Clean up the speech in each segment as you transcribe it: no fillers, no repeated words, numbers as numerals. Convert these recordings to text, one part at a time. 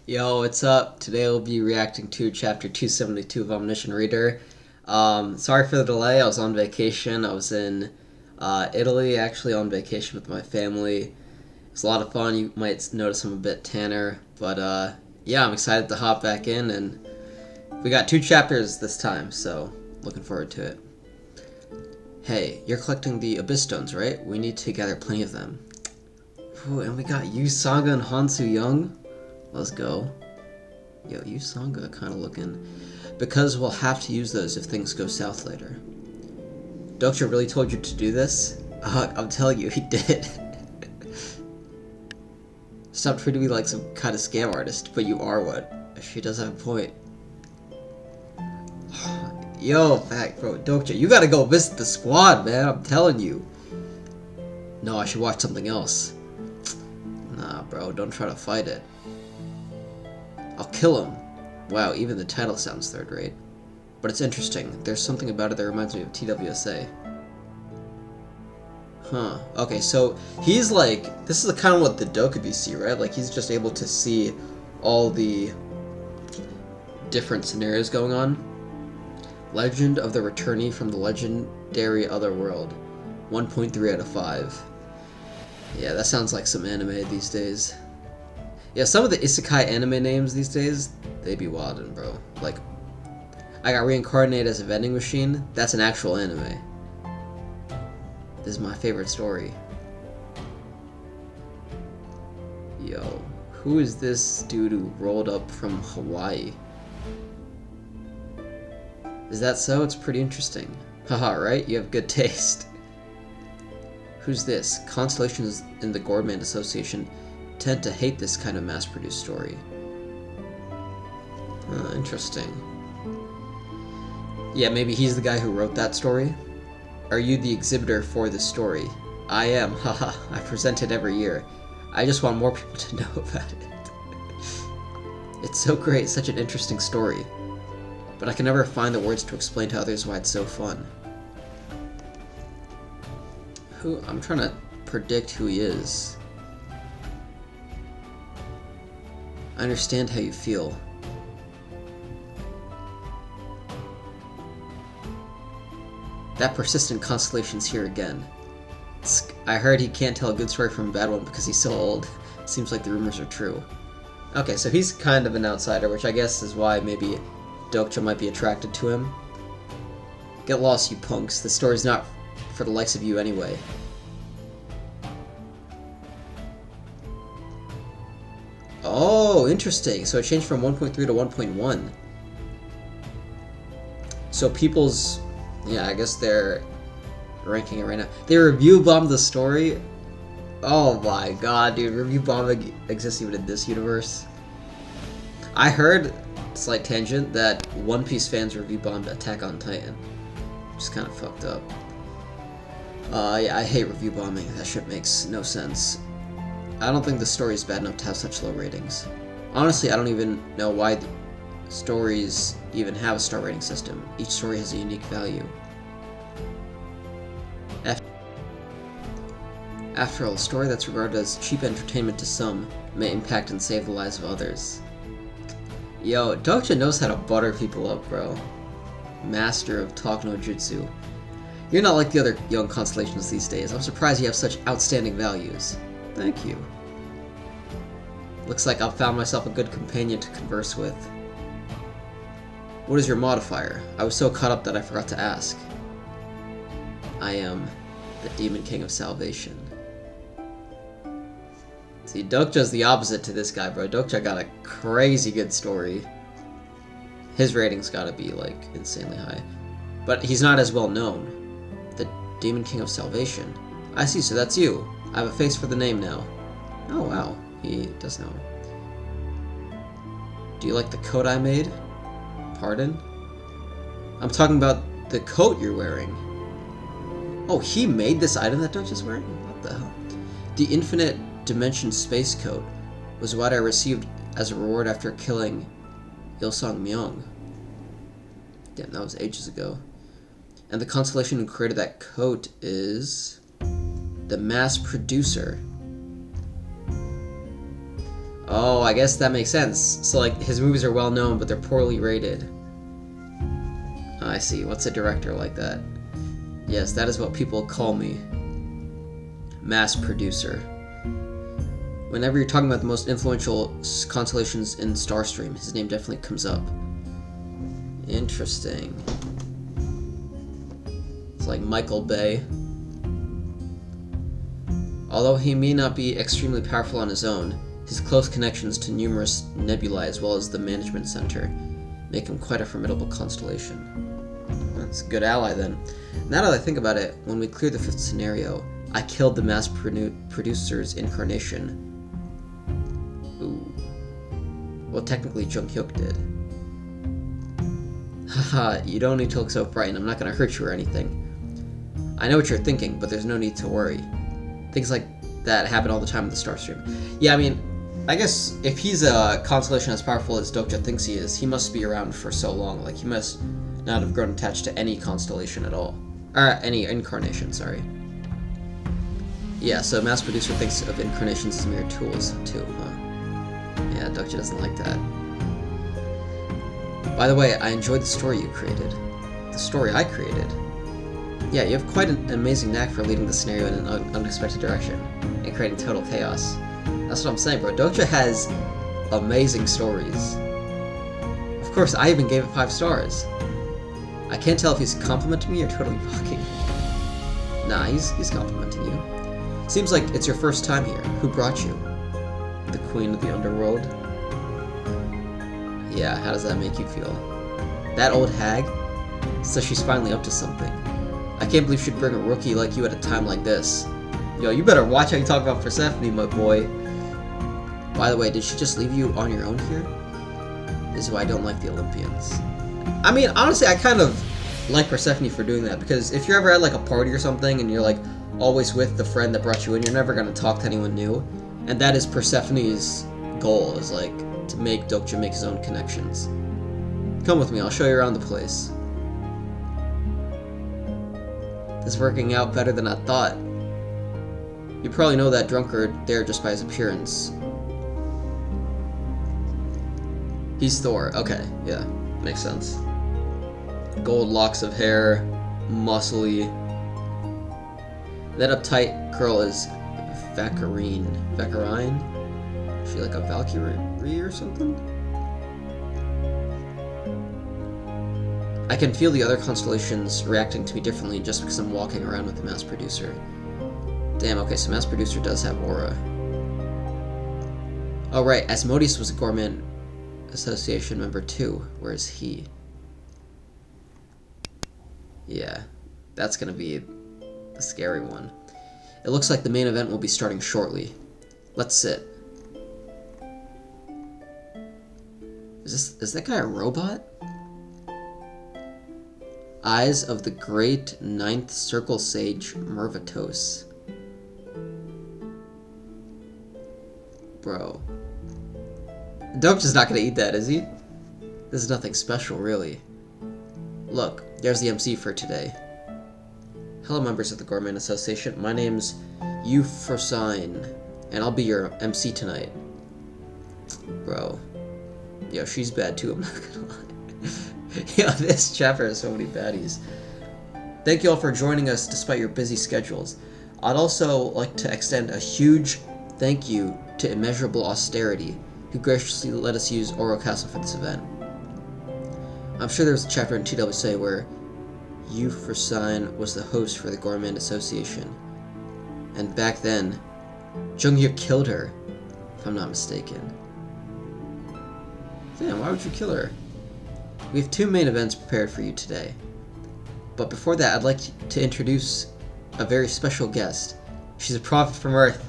Yo, what's up? Today I'll be reacting to chapter 272 of Omniscient Reader. Sorry for the delay. I was on vacation. I was in Italy, actually on vacation with my family. It was a lot of fun. You might notice I'm a bit tanner, but yeah, I'm excited to hop back in, and we got two chapters this time, so looking forward to it. Hey, you're collecting the Abyss Stones, right? We need to gather plenty of them. Ooh, and we got Yu-Sanga and Hansu Young. Let's go. Yo, Yu-Sanga kind of looking. Because we'll have to use those if things go south later. Doctor really told you to do this? I'm telling you, he did. Stop treating me like some kind of scam artist, but you are one. She does have a point. Yo, fact, bro, Dokja, you gotta go visit the squad, man, I'm telling you. No, I should watch something else. Nah, bro, don't try to fight it. I'll kill him. Wow, even the title sounds third rate. But it's interesting. There's something about it that reminds me of TWSA. Huh. Okay, so he's like... This is kind of what the Dokubi see, right? Like, he's just able to see all the different scenarios going on. Legend of the Returnee from the Legendary Otherworld. 1.3 out of 5. Yeah, that sounds like some anime these days. Yeah, some of the isekai anime names these days, they be wildin', bro. Like, I got reincarnated as a vending machine. That's an actual anime. This is my favorite story. Yo, who is this dude who rolled up from Hawaii? Is that so? It's pretty interesting. Haha, right? You have good taste. Who's this? Constellations in the Gourmand Association tend to hate this kind of mass-produced story. Interesting. Yeah, maybe he's the guy who wrote that story? Are you the exhibitor for this story? I am, haha. I present it every year. I just want more people to know about it. It's so great, such an interesting story. But I can never find the words to explain to others why it's so fun. I'm trying to predict who he is. I understand how you feel. That persistent constellation's here again. I heard he can't tell a good story from a bad one because he's so old. Seems like the rumors are true. Okay, so he's kind of an outsider, which I guess is why maybe Dokja might be attracted to him. Get lost, you punks. The story's not for the likes of you anyway. Oh, interesting. So it changed from 1.3 to 1.1. So people's... Yeah, I guess they're ranking it right now. They review bombed the story? Oh my god, dude. Review bombing exists even in this universe. I heard, slight tangent, that One Piece fans review bombed Attack on Titan. Which is kind of fucked up. Yeah, I hate review bombing. That shit makes no sense. I don't think the story is bad enough to have such low ratings. Honestly, I don't even know why the stories even have a star rating system. Each story has a unique value. After all, a story that's regarded as cheap entertainment to some may impact and save the lives of others. Yo, Dokja knows how to butter people up, bro. Master of talk no jutsu. You're not like the other young constellations these days. I'm surprised you have such outstanding values. Thank you. Looks like I've found myself a good companion to converse with. What is your modifier? I was so caught up that I forgot to ask. I am the Demon King of Salvation. See, Dokja's the opposite to this guy, bro. Dokja got a crazy good story. His rating's gotta be, like, insanely high. But he's not as well known. The Demon King of Salvation. I see, so that's you. I have a face for the name now. Oh, wow. He does know. Do you like the coat I made? Pardon? I'm talking about the coat you're wearing. Oh, he made this item that Dokja's wearing? What the hell? The Infinite Dimension Space Coat was what I received as a reward after killing Ilsung Myung. Damn, that was ages ago. And the constellation who created that coat is... the mass producer. Oh, I guess that makes sense. So, like, his movies are well known, but they're poorly rated. I see. What's a director like that? Yes, that is what people call me. Mass producer. Whenever you're talking about the most influential constellations in Starstream, his name definitely comes up. Interesting. It's like Michael Bay. Although he may not be extremely powerful on his own, his close connections to numerous nebulae as well as the management center make him quite a formidable constellation. That's a good ally then. Now that I think about it, when we cleared the 5th scenario, I killed the mass producer's incarnation. Ooh. Well, technically Jung Hyuk did. Haha, you don't need to look so frightened. I'm not gonna hurt you or anything. I know what you're thinking, but there's no need to worry. Things like that happen all the time in the Starstream. Yeah, I mean, I guess if he's a constellation as powerful as Dokja thinks he is, he must be around for so long. Like, he must not have grown attached to any constellation at all. Or any incarnation, sorry. Yeah, so mass producer thinks of incarnations as mere tools, too, huh? Yeah, Dokja doesn't like that. By the way, I enjoyed the story you created. The story I created. Yeah, you have quite an amazing knack for leading the scenario in an unexpected direction and creating total chaos. That's what I'm saying, bro. Dokja has amazing stories. Of course, I even gave it 5 stars. I can't tell if he's complimenting me or totally mocking. Nah, he's complimenting you. Seems like it's your first time here. Who brought you? The queen of the underworld? Yeah, how does that make you feel? That old hag? So she's finally up to something. I can't believe she'd bring a rookie like you at a time like this. Yo, you better watch how you talk about Persephone, my boy. By the way, did she just leave you on your own here? This is why I don't like the Olympians. I mean, honestly, I kind of like Persephone for doing that, because if you're ever at like a party or something and you're like always with the friend that brought you in, you're never going to talk to anyone new. And that is Persephone's goal, is like to make Dokja make his own connections. Come with me, I'll show you around the place. This is working out better than I thought. You probably know that drunkard there just by his appearance. He's Thor. Okay, yeah, makes sense. Gold locks of hair, muscly. That uptight curl is Vacarine. Vacarine? Is she like a Valkyrie or something? I can feel the other constellations reacting to me differently just because I'm walking around with the mass producer. Damn, okay, so mass producer does have aura. Oh right, Asmodeus was a Gourmet Association member too. Where is he? Yeah, that's gonna be a scary one. It looks like the main event will be starting shortly. Let's sit. Is that guy a robot? Eyes of the Great Ninth Circle Sage Mervatos. Bro. Dokja's not gonna eat that, is he? This is nothing special, really. Look, there's the MC for today. Hello, members of the Gourmet Association. My name's Euphrosyne, and I'll be your MC tonight. Bro. Yo, she's bad too, I'm not gonna lie. Yo, this chapter has so many baddies. Thank you all for joining us despite your busy schedules. I'd also like to extend a huge thank you to Immeasurable Austerity, who graciously let us use Oro Castle for this event. I'm sure there was a chapter in TWSA where Euphrosyne was the host for the Gourmet Association. And back then, Jung-Hyuk killed her, if I'm not mistaken. Damn, why would you kill her? We have 2 main events prepared for you today. But before that, I'd like to introduce a very special guest. She's a prophet from Earth.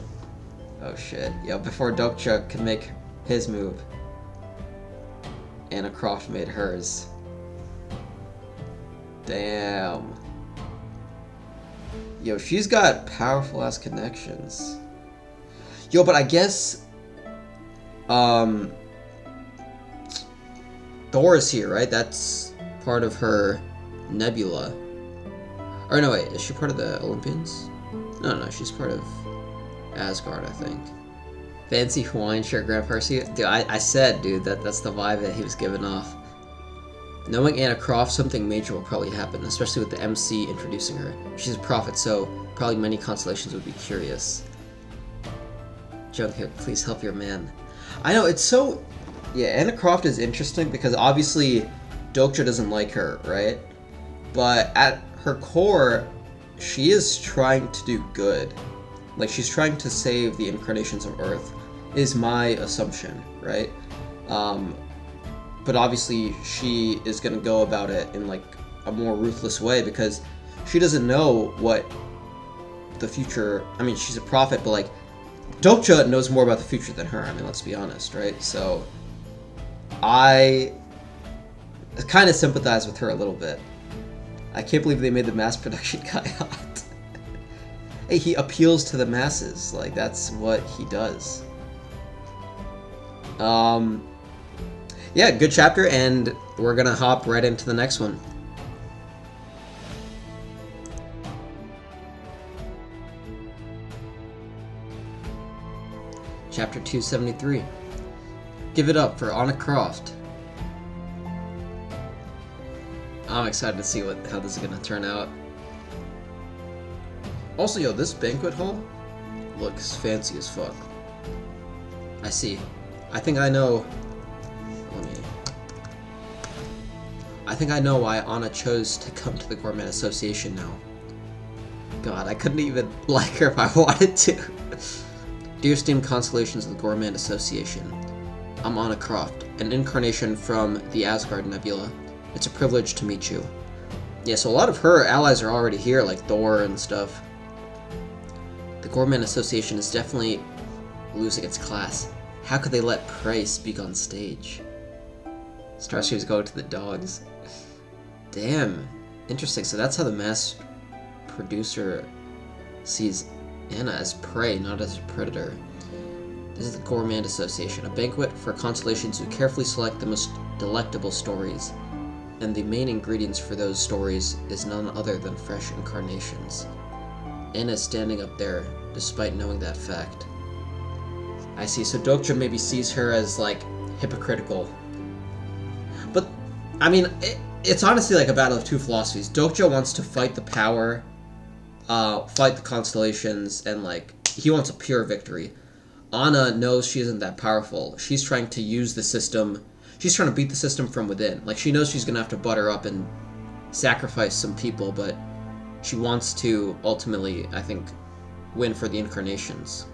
Oh shit. Yo, before Dokja can make his move, Anna Croft made hers. Damn. Yo, she's got powerful ass connections. Yo, but I guess Thor is here, right? That's part of her nebula. Or no, wait, is she part of the Olympians? No, she's part of Asgard, I think. Fancy Hawaiian shirt, Grant Percy. Dude, I said, dude, that's the vibe that he was giving off. Knowing Anna Croft, something major will probably happen, especially with the MC introducing her. She's a prophet, so probably many constellations would be curious. Jughead, please help your man. I know, it's so... Yeah, Anna Croft is interesting because obviously Dokja doesn't like her, right? But at her core, she is trying to do good. Like, she's trying to save the incarnations of Earth, is my assumption, right? But obviously she is going to go about it in, like, a more ruthless way because she doesn't know what the future... I mean, she's a prophet, but, like, Dokja knows more about the future than her. I mean, let's be honest, right? So, I kind of sympathize with her a little bit. I can't believe they made the mass production guy hot. Hey, he appeals to the masses. Like, that's what he does. Yeah, good chapter, and we're gonna hop right into the next one. Chapter 273. Give it up for Anna Croft. I'm excited to see how this is gonna turn out. Also, yo, this banquet hall looks fancy as fuck. I see. I think I know... I think I know why Anna chose to come to the Gourmet Association now. God, I couldn't even like her if I wanted to. Dear esteemed constellations of the Gourmet Association, I'm Anna Croft, an incarnation from the Asgard Nebula. It's a privilege to meet you. Yeah, so a lot of her allies are already here, like Thor and stuff. The Gourmet Association is definitely losing its class. How could they let prey speak on stage? Starscream's going to the dogs. Damn. Interesting. So that's how the mass producer sees Anna, as prey, not as a predator. This is the Gourmet Association, a banquet for constellations who carefully select the most delectable stories. And the main ingredients for those stories is none other than fresh incarnations. Anna is standing up there, despite knowing that fact. I see. So Dokja maybe sees her as, like, hypocritical. But, I mean, it's honestly like a battle of two philosophies. Dokja wants to fight the power, fight the constellations, and, like, he wants a pure victory. Anna knows she isn't that powerful. She's trying to use the system. She's trying to beat the system from within. Like, she knows she's going to have to butter up and sacrifice some people, but she wants to ultimately, I think, win for the incarnations.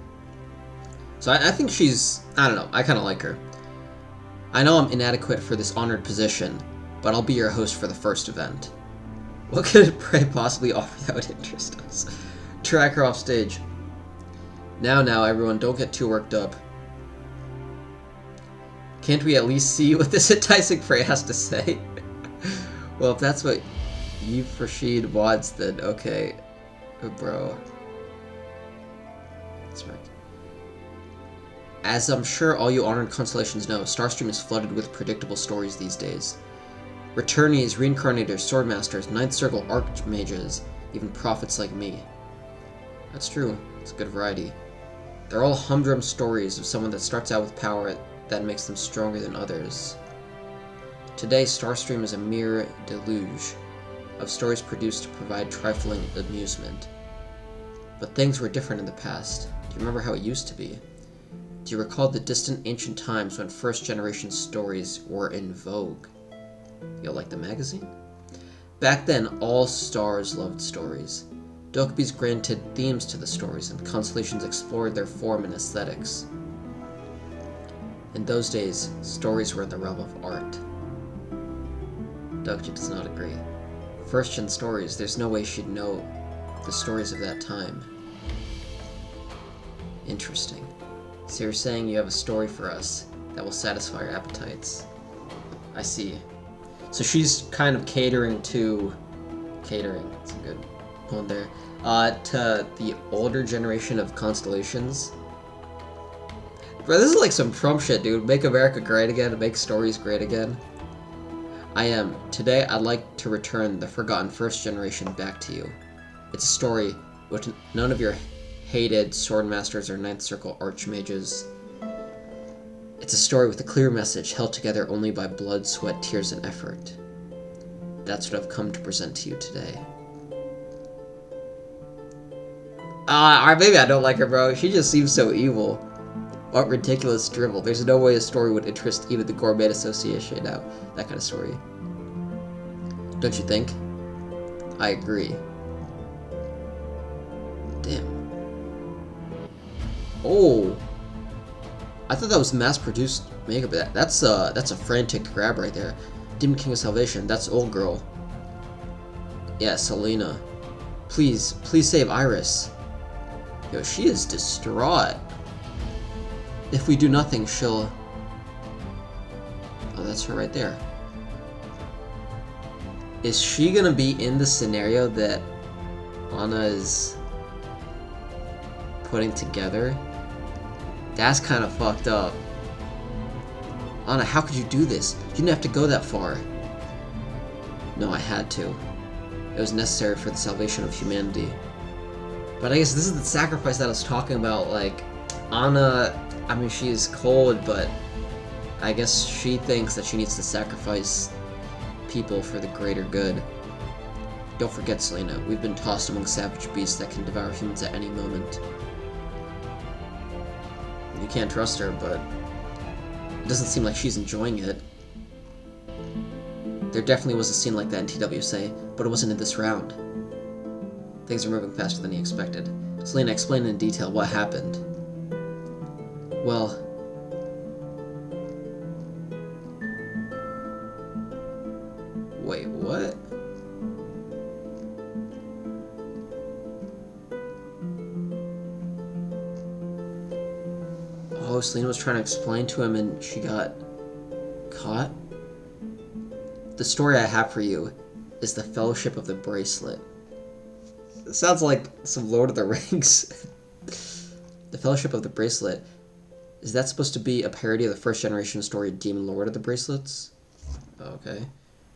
So I think she's... I don't know. I kind of like her. I know I'm inadequate for this honored position, but I'll be your host for the first event. What could Prey possibly offer that would interest us? Track her off stage. Now, everyone, don't get too worked up. Can't we at least see what this enticing Prey has to say? Well, if that's what Rashid wants, then okay, bro. That's right. As I'm sure all you honored constellations know, Starstream is flooded with predictable stories these days. Returnees, reincarnators, swordmasters, ninth circle archmages, even prophets like me. That's true. It's a good variety. They're all humdrum stories of someone that starts out with power that makes them stronger than others. Today, Starstream is a mere deluge of stories produced to provide trifling amusement. But things were different in the past. Do you remember how it used to be? Do you recall the distant ancient times when first-generation stories were in vogue? Yo, like the magazine? Back then, all stars loved stories. Dokkaebi's granted themes to the stories, and constellations explored their form and aesthetics. In those days, stories were in the realm of art. Dokkaebi does not agree. First-gen stories, there's no way she'd know the stories of that time. Interesting. So you're saying you have a story for us that will satisfy our appetites. I see. So she's kind of catering, it's a good one there, to the older generation of constellations. Bro, this is like some Trump shit, dude. Make America great again, make stories great again. I am. Today, I'd like to return the forgotten first generation back to you. It's a story which none of your hated swordmasters or ninth circle archmages It's a story with a clear message held together only by blood, sweat, tears, and effort. That's what I've come to present to you today. Maybe I don't like her, bro. She just seems so evil. What ridiculous drivel. There's no way a story would interest even the Gourmet Association now. That kind of story. Don't you think? I agree. Damn. Oh. I thought that was mass-produced makeup. That's a frantic grab right there. Demon King of Salvation. That's old girl. Yeah, Selena. Please save Iris. Yo, she is distraught. If we do nothing, she'll... Oh, that's her right there. Is she gonna be in the scenario that Anna is putting together? That's kind of fucked up. Anna, how could you do this? You didn't have to go that far. No, I had to. It was necessary for the salvation of humanity. But I guess this is the sacrifice that I was talking about. Like, Anna, I mean, she is cold, but I guess she thinks that she needs to sacrifice people for the greater good. Don't forget, Selena, we've been tossed among savage beasts that can devour humans at any moment. You can't trust her, but it doesn't seem like she's enjoying it. There definitely was a scene like that in TWSA, but it wasn't in this round. Things are moving faster than he expected. Selena explained in detail what happened. Well... Wait, what? Oh, Selena was trying to explain to him and she got caught? The story I have for you is the Fellowship of the Bracelet. It sounds like some Lord of the Rings. The Fellowship of the Bracelet. Is that supposed to be a parody of the first generation story Demon Lord of the Bracelets? Okay.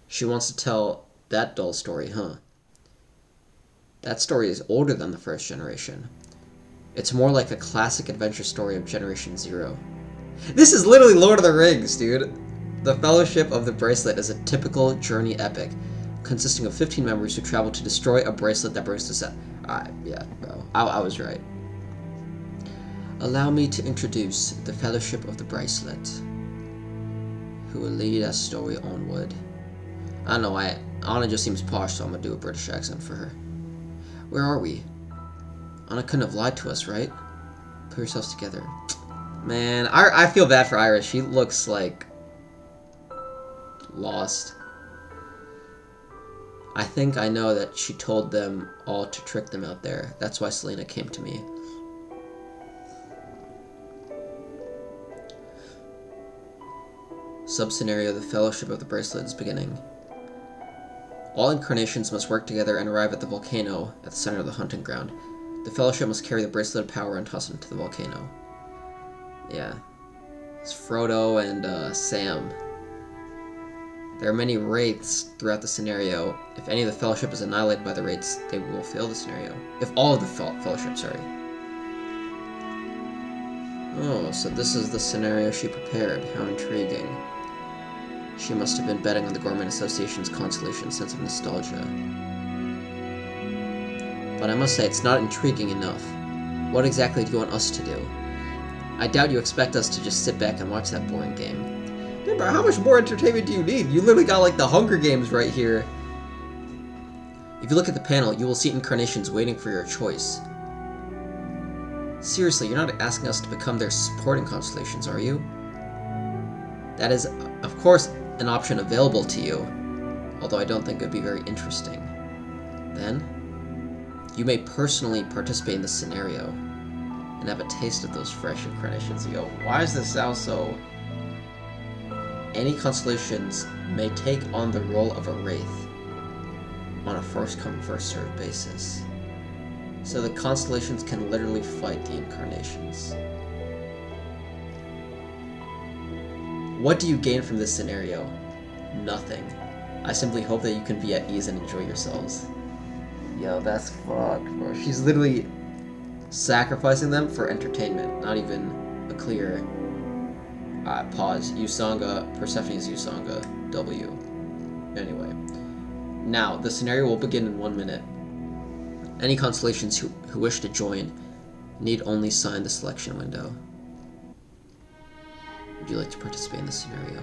She wants to tell that dull story, huh? That story is older than the first generation. It's more like a classic adventure story of Generation Zero. This is literally Lord of the Rings, dude! The Fellowship of the Bracelet is a typical journey epic, consisting of 15 members who travel to destroy a bracelet that brings to set. Alright, yeah, bro. I was right. Allow me to introduce the Fellowship of the Bracelet, who will lead our story onward. I don't know, Anna just seems posh, so I'm gonna do a British accent for her. Where are we? Anna couldn't have lied to us, right? Put yourselves together. Man, I feel bad for Iris. She looks like... lost. I think I know that she told them all to trick them out there. That's why Selena came to me. Sub-scenario, the Fellowship of the Bracelet is beginning. All incarnations must work together and arrive at the volcano at the center of the hunting ground. The Fellowship must carry the Bracelet of Power and toss it into the volcano. Yeah. It's Frodo and Sam. There are many wraiths throughout the scenario. If any of the Fellowship is annihilated by the wraiths, they will fail the scenario. If all of the Fellowship, sorry. Oh, so this is the scenario she prepared. How intriguing. She must have been betting on the Gourmet Association's consolation sense of nostalgia. But I must say, it's not intriguing enough. What exactly do you want us to do? I doubt you expect us to just sit back and watch that boring game. Hey bro, how much more entertainment do you need? You literally got like the Hunger Games right here. If you look at the panel, you will see incarnations waiting for your choice. Seriously, you're not asking us to become their supporting constellations, are you? That is, of course, an option available to you, although I don't think it would be very interesting. Then, you may personally participate in this scenario and have a taste of those fresh incarnations. Yo, why does this sound so... Any constellations may take on the role of a wraith on a first-come, first-served basis. So the constellations can literally fight the incarnations. What do you gain from this scenario? Nothing. I simply hope that you can be at ease and enjoy yourselves. Yo, that's fucked, bro. She's literally sacrificing them for entertainment, not even a clear... Alright, pause. Usanga, Persephone's Usanga, W. Anyway. Now, the scenario will begin in 1 minute. Any constellations who wish to join need only sign the selection window. Would you like to participate in this scenario?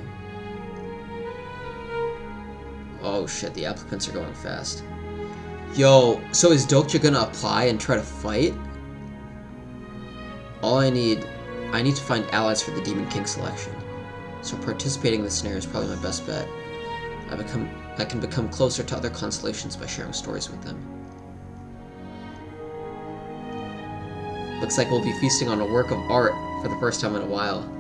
Oh shit, the applicants are going fast. Yo, so is Dokja gonna apply and try to fight? I need to find allies for the Demon King selection. So participating in this scenario is probably my best bet. I can become closer to other constellations by sharing stories with them. Looks like we'll be feasting on a work of art for the first time in a while.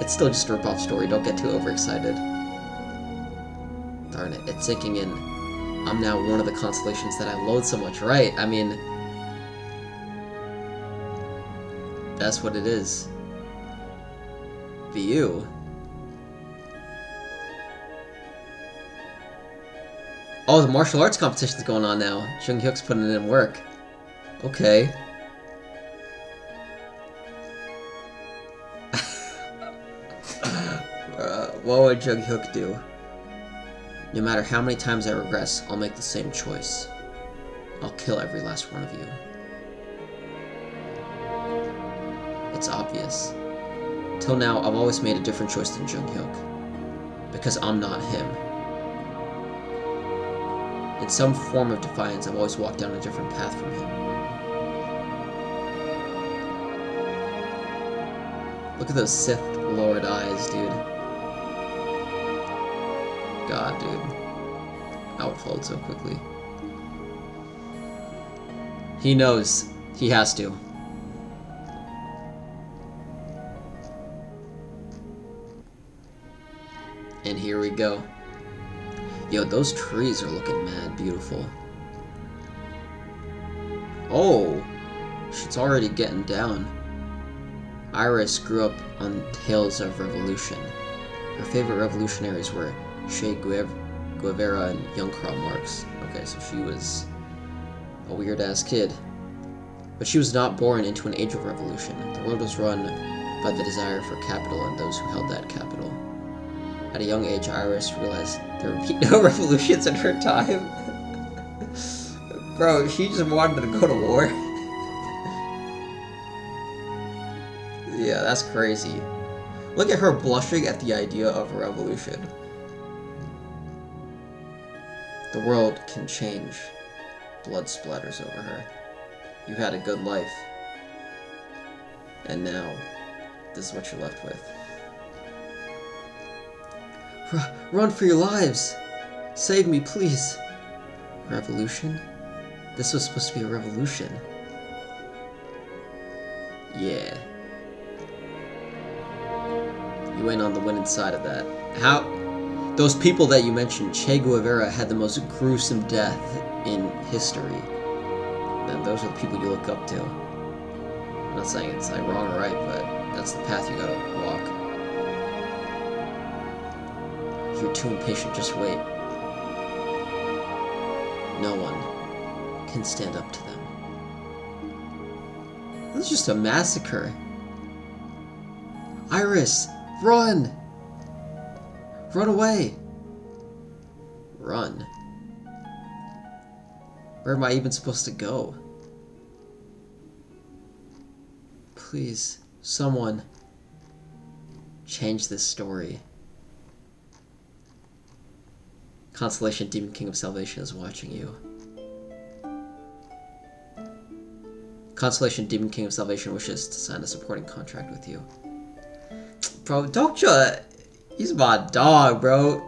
It's still just a rip-off story, don't get too overexcited. Darn it, it's sinking in. I'm now one of the constellations that I loathe so much, right? I mean, that's what it is. Be you. Oh, the martial arts competition's going on now. Jung Hyuk's putting in work. Okay. What would Jung Hyuk do? No matter how many times I regress, I'll make the same choice. I'll kill every last one of you. It's obvious. Till now, I've always made a different choice than Jung Hyuk. Because I'm not him. In some form of defiance, I've always walked down a different path from him. Look at those Sith-lowered eyes, dude. God, dude. I would fold so quickly. He knows. He has to. And here we go. Yo, those trees are looking mad beautiful. Oh! Shit's already getting down. Iris grew up on tales of revolution. Her favorite revolutionaries were Che Guevara and young Karl Marx. Okay, so she was a weird-ass kid. But she was not born into an age of revolution. The world was run by the desire for capital and those who held that capital. At a young age, Iris realized there would be no revolutions in her time. Bro, she just wanted to go to war. Yeah, that's crazy. Look at her blushing at the idea of a revolution. The world can change. Blood splatters over her. You had a good life. And now, this is what you're left with. Run for your lives! Save me, please! Revolution? This was supposed to be a revolution. Yeah. You ain't on the winning side of that. How? Those people that you mentioned, Che Guevara had the most gruesome death in history. And those are the people you look up to. I'm not saying it's like wrong or right, but that's the path you gotta walk. If you're too impatient, just wait. No one can stand up to them. This is just a massacre. Iris, run! Run away! Run. Where am I even supposed to go? Please, someone, change this story. Constellation Demon King of Salvation is watching you. Constellation Demon King of Salvation wishes to sign a supporting contract with you. Bro, Dokja, he's my dog, bro.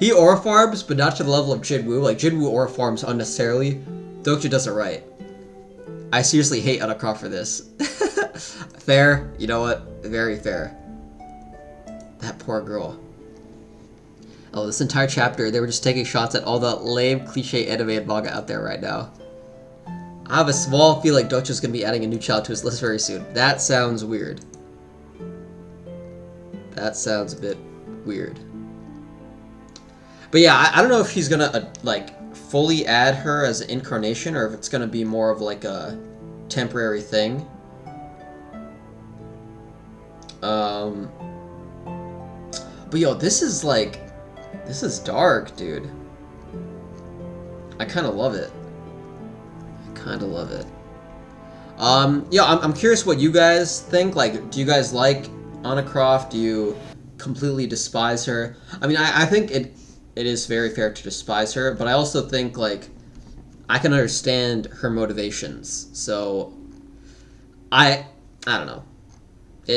He aura farms, but not to the level of Jinwoo. Like, Jinwoo aura farms unnecessarily. Dokja does it right. I seriously hate Unicroft for this. Fair, you know what? Very fair. That poor girl. Oh, this entire chapter, they were just taking shots at all the lame, cliche anime and manga out there right now. I have a small feeling Dokja's gonna be adding a new child to his list very soon. That sounds weird. That sounds a bit weird. But yeah, I don't know if he's gonna, like, fully add her as an incarnation, or if it's gonna be more of, like, a temporary thing. Um, but yo, this is like, this is dark, dude. I kind of love it. I kind of love it. Yeah, I'm curious what you guys think. Like, do you guys like Anna Croft? Do you completely despise her? I mean, I think it is very fair to despise her, but I also think, like, I can understand her motivations. So, I don't know.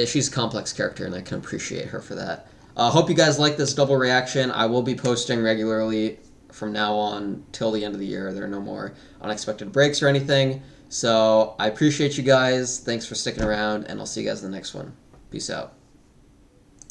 She's a complex character, and I can appreciate her for that. Hope you guys like this double reaction. I will be posting regularly from now on till the end of the year. There are no more unexpected breaks or anything. So I appreciate you guys. Thanks for sticking around, and I'll see you guys in the next one. Peace out.